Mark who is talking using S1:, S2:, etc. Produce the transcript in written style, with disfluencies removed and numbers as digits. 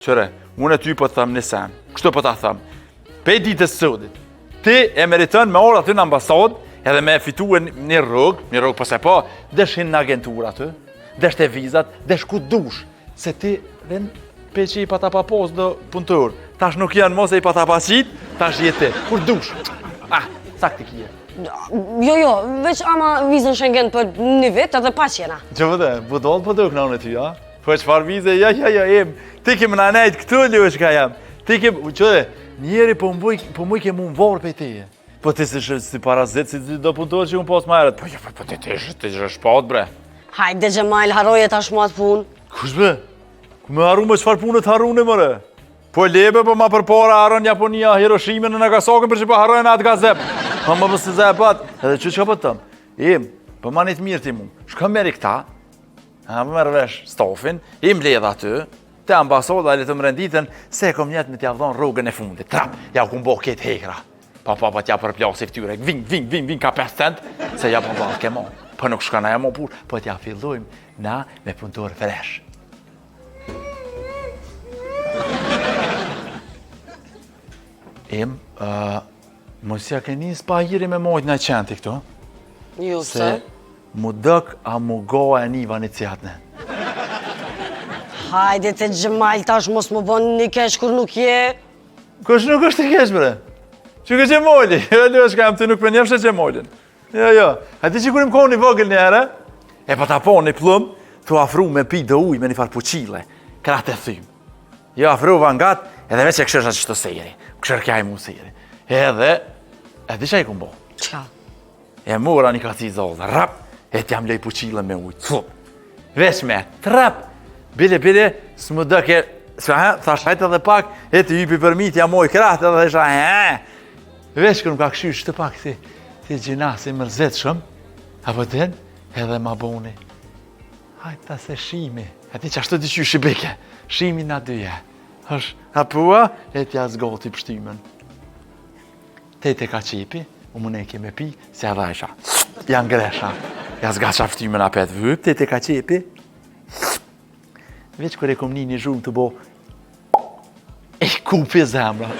S1: Qëre, unë e ty po të thëmë një sen. Kështu po të thëmë. Pej ditës sëdit. Ti e meriton me orë aty në ambasad, edhe me fitu një rrugë pëse po, deshin në agentur aty, desh të vizat, desh ku dush. Se ti ven pe që i pata pa pos do punëtur. Tash nuk janë mos e i pata pasit, tash jeti. Kur dush. Sak të kje.
S2: Jo, veç ama vizën Schengen për një vit edhe pa qena.
S1: Që vëde, budol po duk në unë ty, ja? Po qëfar vize, ja, em. Ti kem në anajt këtu ljo shka jam. Ti kem, qëde, njeri po muj ke mu më vorë pe teje. Po ti si parazit, si do punëtor që unë pas ma eret. Po ti është shpat, bre.
S2: Hajde Gjemal, haroje tash ma të punë.
S1: Kush be? Ku me haru me qëfar punët harune, mëre? Po lebe, po ma për para haron Japonia, Hiroshima në Nagasaki, për që po harojnë atë gazep. Po më pësë zepat, edhe që po tëmë? Po ma një të mirë ti mu. Shka meri këta, më merë vesh stofin, i mbledh aty, te ambasoda e le të më renditën, se kom njetë me t'ja vdhon rrugën e fundit. Trap, ja ku mbo ketë hekra. Pa t'ja përplasi ftyre, vin ka 5 cent, se ja po balë kemo. Po nuk shka na ja mo pur, po t'ja fillojmë na me punëtor fresh. Mos ja ke njës pa jiri me mojt në qenti këtu.
S2: Ju, se?
S1: Mu dëk a mu goa e niva një cjatne.
S2: Hajde te Gjemal, tash mos më bon një kesh kur nuk je.
S1: Kush nuk është të kesh, bre? Që ke Gjemoli? Jo, shka jam të nuk për njefshe Gjemolin. Jo. A ti që kurim kohë një vogël njëre? E pa ta po një plëm, të afru me pi dë uj me një farë puqile. Kratë e thymë. Jo, afru vangat, edhe veç e këshësha që të sejri. Këshërkjaj mu sejri. Edhe di që i kumbo?
S2: Qa?
S1: E mura një kaci zolë, rap, e t'jam lej puqile me ujë, thup. Veç me, trap, bile, s'më dëke, thash hajtë edhe pak, e të jypi për mi, t'ja moj kratë edhe dhe shaj, veç kërëm ka këshysh të pak, ti gjina, si mërzet shumë, apo den, edhe ma boni. Hajtë ta se shimi, e ti që ashtë të dyqy shibike, shimi na dyje, është apua, e t'ja zgoti pështymen. Tete ka qipi, u më ne keme pi, se adha isha. Janë gresha. Ja zgaqa ftymen apet vëp, tete ka qipi. Veç kër e kom një zhumë të bo, e kupi zemra.